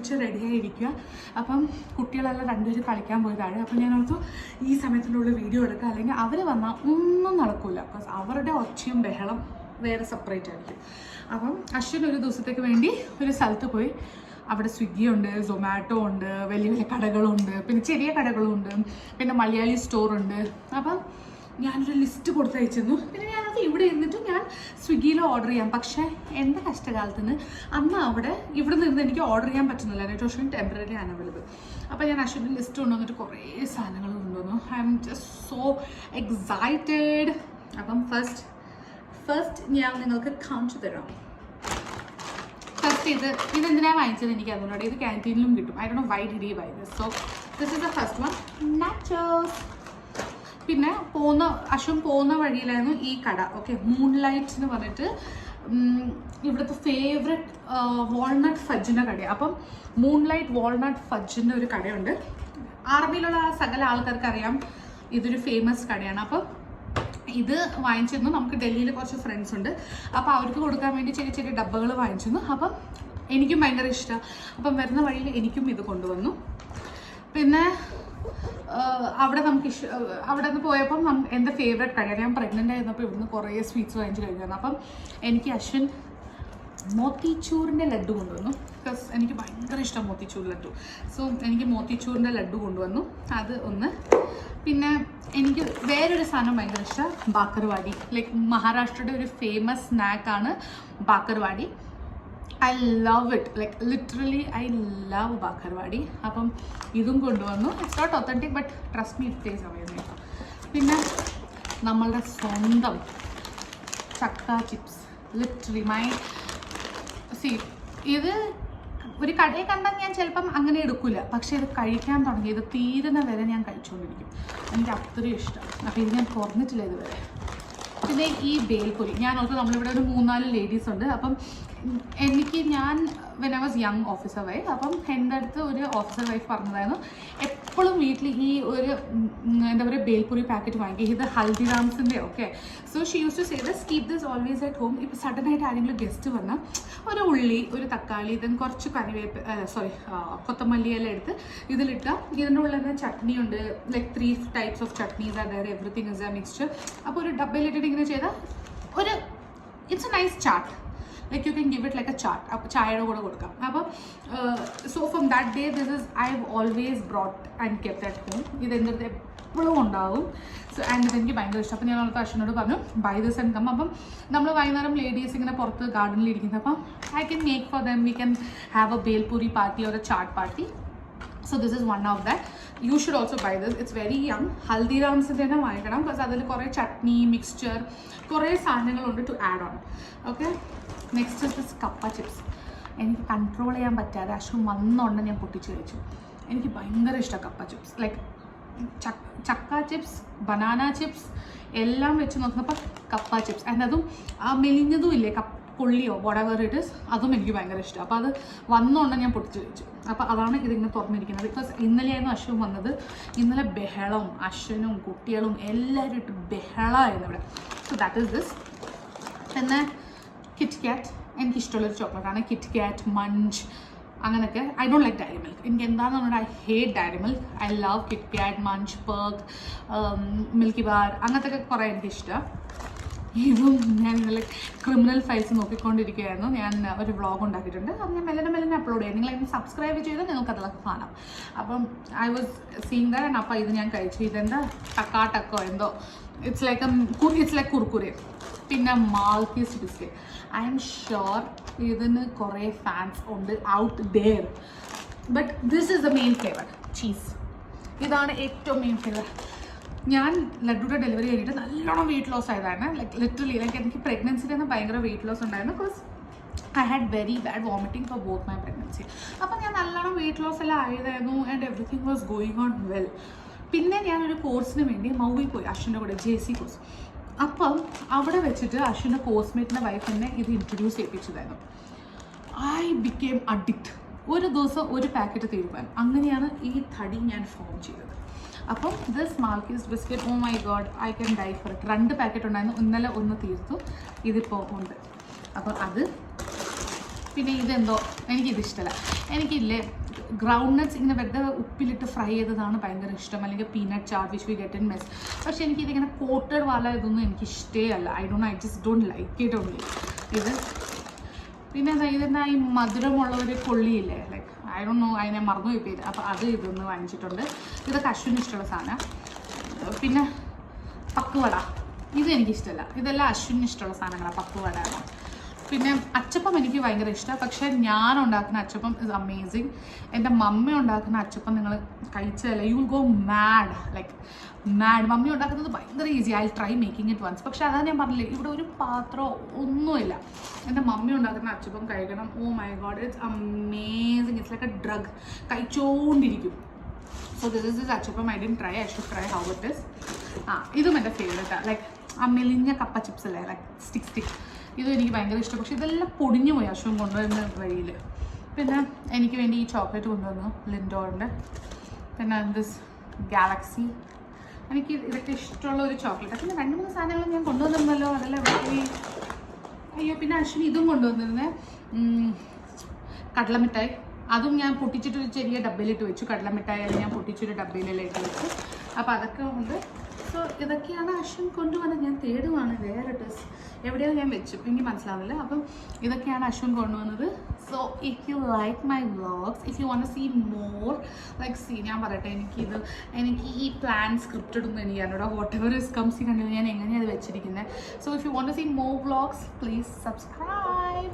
കുളിച്ച് റെഡിയായിരിക്കുക. അപ്പം കുട്ടികളെല്ലാം രണ്ടുപേരും കളിക്കാൻ പോയതാണ്. അപ്പം ഞാൻ ഓർത്തു ഈ സമയത്തിനുള്ള വീഡിയോ എടുക്കുക, അല്ലെങ്കിൽ അവർ വന്നാൽ ഒന്നും നടക്കില്ല. ബിക്കോസ് അവരുടെ ഒച്ചയും ബഹളം വേറെ സെപ്പറേറ്റ് ആയിരിക്കും. അപ്പം അശ്വിൻ ഒരു ദിവസത്തേക്ക് വേണ്ടി ഒരു സ്ഥലത്ത് പോയി. അവിടെ സ്വിഗ്ഗി ഉണ്ട്, സൊമാറ്റോ ഉണ്ട്, വലിയ വലിയ കടകളുണ്ട്, പിന്നെ ചെറിയ കടകളുണ്ട്, പിന്നെ മലയാളി സ്റ്റോറുണ്ട്. അപ്പം ഞാനൊരു ലിസ്റ്റ് കൊടുത്തയച്ചിരുന്നു. പിന്നെ ഞാനത് ഇവിടെ ഇരുന്നിട്ട് ഞാൻ സ്വിഗ്ഗിയിൽ ഓർഡർ ചെയ്യാം. പക്ഷേ എൻ്റെ കഷ്ടകാലത്തിന് അന്ന് ഇവിടെ നിന്ന് എനിക്ക് ഓർഡർ ചെയ്യാൻ പറ്റുന്നില്ല. Net option temporary unavailable. അപ്പോൾ ഞാൻ അശ്വിൻ്റെ ലിസ്റ്റ് കൊണ്ടുവന്നിട്ട് കുറേ സാധനങ്ങൾ കൊണ്ടുവന്നു. I am just so excited. അപ്പം ഫസ്റ്റ് ഞാൻ നിങ്ങൾക്ക് കാണിച്ചു തരാം. ഫസ്റ്റ് ഇതെന്തിനാണ് വാങ്ങിച്ചത് എനിക്ക് അതുകൊണ്ടാണ്. ഇത് ക്യാൻറ്റീനിലും കിട്ടും. I don't know why did you buy this. So this is the first one, nachos. പിന്നെ അശ്വൻ പോകുന്ന വഴിയിലായിരുന്നു ഈ കട. ഓക്കെ, മൂൺലൈറ്റ് എന്ന് പറഞ്ഞിട്ട് ഇവിടുത്തെ ഫേവററ്റ് വാൾനട്ട് ഫഡ്ജിൻ്റെ കടയാണ്. അപ്പം മൂൺലൈറ്റ് വാൾനട്ട് ഫഡ്ജിൻ്റെ ഒരു കടയുണ്ട്. ആർമിയിലുള്ള സകല ആൾക്കാർക്ക് അറിയാം ഇതൊരു ഫേമസ് കടയാണ്. അപ്പം ഇത് വാങ്ങിച്ചിരുന്നു. നമുക്ക് ഡൽഹിയിൽ കുറച്ച് ഫ്രണ്ട്സ് ഉണ്ട്. അപ്പോൾ അവർക്ക് കൊടുക്കാൻ വേണ്ടി ചെറിയ ചെറിയ ഡബ്ബകൾ വാങ്ങിച്ചിരുന്നു. അപ്പം എനിക്കും ഭയങ്കര ഇഷ്ടമാണ്. അപ്പം വരുന്ന വഴിയിൽ എനിക്കും ഇത് കൊണ്ടുവന്നു. പിന്നെ അവിടെ നിന്ന് പോയപ്പം എൻ്റെ ഫേവറേറ്റ് കടയാണ്. ഞാൻ പ്രഗ്നൻ്റ് ആയിരുന്നപ്പോൾ ഇവിടുന്ന് കുറേ സ്വീറ്റ്സ് വാങ്ങിച്ച് കഴിക്കുന്നു. അപ്പം എനിക്ക് അശ്വിൻ മോത്തിച്ചൂറിൻ്റെ ലഡ്ഡു കൊണ്ടുവന്നു. ബിക്കോസ് എനിക്ക് ഭയങ്കര ഇഷ്ടം മോത്തിച്ചൂർ ലഡ്ഡു. സോ എനിക്ക് മോത്തിച്ചൂറിൻ്റെ ലഡ്ഡു കൊണ്ടുവന്നു. അത് ഒന്ന്. പിന്നെ എനിക്ക് വേറൊരു സാധനം ഭയങ്കര ഇഷ്ടം, ബാക്കർവാടി. ലൈക്ക് മഹാരാഷ്ട്രയുടെ ഒരു ഫേമസ് സ്നാക്കാണ് bakarwadi. I love it. Like literally I love bakarwadi. അപ്പം ഇതും കൊണ്ടുവന്നു. It's not authentic but trust me, it taste amazing. പിന്നെ നമ്മളുടെ സ്വന്തം ചക്ക ചിപ്സ്. ലിറ്ററലി ഇത് ഒരു കടയിൽ കണ്ടാൽ ഞാൻ ചിലപ്പം അങ്ങനെ എടുക്കില്ല. പക്ഷേ ഇത് കഴിക്കാൻ തുടങ്ങി ഇത് തീരുന്ന വരെ ഞാൻ കഴിച്ചുകൊണ്ടിരിക്കും. എനിക്ക് അത്രയും ഇഷ്ടം. അപ്പോൾ ഇത് ഞാൻ കുറഞ്ഞിട്ടില്ല ഇതുവരെ. പിന്നെ ഈ ബേൽപുരി ഞാൻ ഓർത്ത് നമ്മളിവിടെ ഒരു 3-4 ലേഡീസ് ഉണ്ട്. അപ്പം ഞാൻ when I was young officer wife, അപ്പം എൻ്റെ അടുത്ത് ഒരു ഓഫീസർ വൈഫ് പറഞ്ഞതായിരുന്നു എപ്പോഴും വീട്ടിൽ ഈ ഒരു എന്താ പറയുക ബേൽപുരി പാക്കറ്റ് വാങ്ങിക്കുക. ഇത് ഹൽദിറാംസിൻ്റെ. Okay, so she use to say this, keep this always at home. ഇപ്പോൾ സഡനായിട്ട് ആരെങ്കിലും ഗസ്റ്റ് വന്നാൽ ഒരു ഉള്ളി, ഒരു തക്കാളി, then കുറച്ച് കൊത്തമല്ലി എല്ലാം എടുത്ത് ഇതിലിട്ടാൽ ഇതിൻ്റെ ഉള്ളിൽ തന്നെ ചട്നി ഉണ്ട്. Like 3 types of chutneys are there, everything is a mixture. അപ്പോൾ ഒരു ഡബ്ബയിലിട്ടിട്ട് ഇങ്ങനെ ചെയ്താൽ it's a nice chaat. Like you can give it like a chart. അപ്പോൾ ചായയുടെ കൂടെ കൊടുക്കാം. അപ്പം so from that day I have always brought and kept at home. ഇത് എൻ്റെ അടുത്ത് എപ്പോഴും ഉണ്ടാവും. സോ ആൻഡ് ഇതെനിക്ക് ഭയങ്കര ഇഷ്ടം. അപ്പം ഞാൻ അവൾക്ക് അശ്വനോട് പറഞ്ഞു ബൈ ദിസ് ആൻഡ് കം. അപ്പം നമ്മൾ വൈകുന്നേരം ലേഡീസ് ഇങ്ങനെ പുറത്ത് ഗാർഡനിൽ ഇരിക്കുന്നത്. അപ്പം I can make for them. We can have a bhelpuri party or a chaat party. So this is one of that. You should also buy this. It's very young. ഹൽദിറാംസിൻ്റെ തന്നെ വാങ്ങിക്കണം. ബിക്കോസ് അതിൽ കുറേ ചട്നി, മിക്സ്ചർ, കുറേ സാധനങ്ങളുണ്ട് to add on. Okay, next is this kappa chips. എനിക്ക് control ചെയ്യാൻ പറ്റാതെ അശ്വൻ വന്നോണ്ട് ഞാൻ പൊട്ടിച്ച് കഴിച്ചു. എനിക്ക് ഭയങ്കര ഇഷ്ടമാണ് കപ്പ ചിപ്സ്. ലൈക്ക് ചക്ക ചിപ്സ്, ബനാന ചിപ്സ് എല്ലാം വെച്ച് നോക്കുന്നപ്പോൾ കപ്പ ചിപ്സ്. ആൻഡ് അതും ആ മെലിഞ്ഞതും ഇല്ലേ, പുള്ളിയോ വടവർ ഇറ്റ് ഇസ്, അതും എനിക്ക് ഭയങ്കര ഇഷ്ടം. അപ്പോൾ അത് വന്നുകൊണ്ട് ഞാൻ പൊട്ടിച്ച് കഴിച്ചു. അപ്പോൾ അതാണ് ഇതിങ്ങനെ തുറന്നിരിക്കുന്നത്. ബിക്കോസ് ഇന്നലെയായിരുന്നു അശ്വൻ വന്നത്. ഇന്നലെ ബഹളം, അശ്വനും കുട്ടികളും എല്ലാവരും ഇട്ട് ബഹളമായിരുന്നു ഇവിടെ. So that is this. പിന്നെ കിറ്റ് കാറ്റ്, എനിക്കിഷ്ടമുള്ളൊരു ചോക്ലേറ്റാണ് കിറ്റ് കാറ്റ്, മഞ്ച്, അങ്ങനെയൊക്കെ. I don't like Dairy Milk. എനിക്ക് എന്താണെന്ന് പറഞ്ഞാൽ I hate Dairy Milk. I love Kit Kat, Munch, Perk, Milky Bar, അങ്ങനത്തെ കുറേ എനിക്കിഷ്ടമാണ്. ഇതും ഞാൻ ഇന്നലെ ക്രിമിനൽ ഫയൽസ് നോക്കിക്കൊണ്ടിരിക്കുകയായിരുന്നു. ഞാൻ ഒരു വ്ളോഗ് ഉണ്ടാക്കിയിട്ടുണ്ട്. അത് ഞാൻ മെല്ലനെ അപ്ലോഡ് ചെയ്യാം. നിങ്ങളതിന് സബ്സ്ക്രൈബ് ചെയ്താൽ നിങ്ങൾക്ക് അതൊക്കെ കാണാം. അപ്പം I was seeing that. And അപ്പോൾ ഇത് ഞാൻ കഴിച്ചു. ഇതെന്താ ടക്കോ എന്തോ, ഇറ്റ്സ് ലൈക്ക് കുർക്കുരെ. പിന്നെ Malkist biscuit. I'm sure ഇതിന് കുറേ ഫാൻസ് ഉണ്ട് out there. But this is the main flavour, cheese. ഇതാണ് ഏറ്റവും മെയിൻ ഫ്ലേവർ. ഞാൻ ലഡ്ഡുയുടെ ഡെലിവറി കഴിഞ്ഞിട്ട് നല്ലോണം വെയിറ്റ് ലോസ് ആയതാണ്. ലൈക്ക് ലിറ്ററലി എനിക്ക് പ്രഗ്നൻസിയിൽ നിന്ന് ഭയങ്കര വെയിറ്റ് ലോസ് ഉണ്ടായിരുന്നു. Because I had very bad vomiting for both my pregnancy. അപ്പോൾ ഞാൻ നല്ലോണം വെയിറ്റ് ലോസ് എല്ലാം ആയതായിരുന്നു. And everything was going on well. പിന്നെ ഞാനൊരു കോഴ്സിന് വേണ്ടി മൗവിൽ പോയി, അശ്വിൻ്റെ കൂടെ JC കോഴ്സ്. അപ്പം അവിടെ വെച്ചിട്ട് അശ്വിൻ്റെ കോഴ്സ്മേറ്റിൻ്റെ വൈഫിനെ ഇത് ഇൻട്രൊഡ്യൂസ് ചെയ്യിപ്പിച്ചതായിരുന്നു. I became addict. ഒരു ദിവസം ഒരു പാക്കറ്റ് തീരുമാനം. അങ്ങനെയാണ് ഈ തടി ഞാൻ ഫോം ചെയ്തത്. അപ്പം this Malkist biscuit, oh my God, I can die for it. 2 packet ഉണ്ടായിരുന്നു. ഇന്നലെ 1 തീർത്തു. ഇതിപ്പോൾ ഉണ്ട്. അപ്പം അത് പിന്നെ ഇതെന്തോ എനിക്കിതിഷ്ടമല്ല. എനിക്കില്ലേ ഗ്രൗണ്ട് നട്ട്സ് ഇങ്ങനെ വെറുതെ ഉപ്പിലിട്ട് ഫ്രൈ ചെയ്തതാണ് ഭയങ്കര ഇഷ്ടം, അല്ലെങ്കിൽ peanut chaat which we get in mess. പക്ഷേ എനിക്കിതിങ്ങനെ കോട്ടഡ് വാല ഇതൊന്നും എനിക്ക് ഇഷ്ടേ അല്ല. I just don't like it only. ഇത് പിന്നെ എന്താ ഇതെന്താ ഈ മധുരമുള്ള ഒരു കൊള്ളിയില്ലേ, ലൈക്ക് ഐ ഡോണ്ട് നോ, അതിനെ മറന്നു പോയി. അപ്പോൾ അത് ഇതൊന്ന് വാങ്ങിച്ചിട്ടുണ്ട്. ഇതൊക്കെ അശ്വിന് ഇഷ്ടമുള്ള സാധനം. പിന്നെ പക്കുവട, ഇത് എനിക്കിഷ്ടമല്ല. ഇതെല്ലാം അശ്വിന് ഇഷ്ടമുള്ള സാധനങ്ങളാണ്, പക്കുവട. പിന്നെ അച്ചപ്പം എനിക്ക് ഭയങ്കര ഇഷ്ടമാണ്. പക്ഷേ ഞാൻ ഉണ്ടാക്കുന്ന അച്ചപ്പം ഇസ് അമേസിങ്. എൻ്റെ മമ്മി ഉണ്ടാക്കുന്ന അച്ചപ്പം നിങ്ങൾ കഴിച്ചതല്ല, you will go mad, like mad. Mummy ഉണ്ടാക്കുന്നത് ഭയങ്കര easy. I try making it once. പക്ഷേ അതാണ് ഞാൻ പറഞ്ഞില്ലേ, ഇവിടെ ഒരു പാത്രമോ ഒന്നുമില്ല. എൻ്റെ മമ്മി ഉണ്ടാക്കുന്ന അച്ചപ്പം കഴിക്കണം. Oh my God, it's amazing. It's like a drug. കഴിച്ചുകൊണ്ടിരിക്കും. So this is achappam. I didn't try. I should try how it is. ഇതും എൻ്റെ ഫേവറേറ്റാണ്. ലൈക്ക് ആ മെലിഞ്ഞ കപ്പ ചിപ്സ് അല്ലേ, ലൈക്ക് സ്റ്റിക്ക്. ഇതും എനിക്ക് ഭയങ്കര ഇഷ്ടം. പക്ഷേ ഇതെല്ലാം പൊടിഞ്ഞു പോയി അശ്വം കൊണ്ടുവരുന്ന വഴിയിൽ. പിന്നെ എനിക്ക് വേണ്ടി ഈ ചോക്ലേറ്റ് കൊണ്ടുവന്നു ലിൻഡോറിൻ്റെ. പിന്നെ ദിസ് ഗാലക്സി, എനിക്ക് ഇതൊക്കെ ഇഷ്ടമുള്ള ഒരു ചോക്ലേറ്റ്. പിന്നെ 2-3 സാധനങ്ങൾ ഞാൻ കൊണ്ടുവന്നിരുന്നല്ലോ, അതെല്ലാം പോയി. അയ്യോ, പിന്നെ അശ്വിനി ഇതും കൊണ്ടുവന്നിരുന്നത് കടലമിഠായി. അതും ഞാൻ പൊട്ടിച്ചിട്ടൊരു ചെറിയ ഡബ്ബയിലിട്ട് വെച്ചു. കടലമിഠായി ഞാൻ പൊട്ടിച്ചൊരു ഡബ്ബയിലിട്ട് വെച്ചു. അപ്പോൾ അതൊക്കെ ഉണ്ട്. സോ ഇതൊക്കെയാണ് അശ്വിൻ കൊണ്ടുവന്നത്. ഞാൻ തേടുവാണ് വേറെ ഡ്രസ് എവിടെയാണ് ഞാൻ വെച്ചു, എനിക്ക് മനസ്സിലാവില്ല. അപ്പം ഇതൊക്കെയാണ് അശ്വിൻ കൊണ്ടുവന്നത്. So if you like my vlogs, if you want to see more like ഞാൻ പറയട്ടെ, എനിക്ക് ഈ പ്ലാൻ സ്ക്രിപ്റ്റഡ് ഒന്നും എനിക്ക് അറിഞ്ഞൂടാ. വാട്ട് എവർ ഇസ് കംസ് ഈ കണ്ടില്ല ഞാൻ എങ്ങനെയാണ് അത് വെച്ചിരിക്കുന്നത്. So if you want to see more vlogs, please subscribe.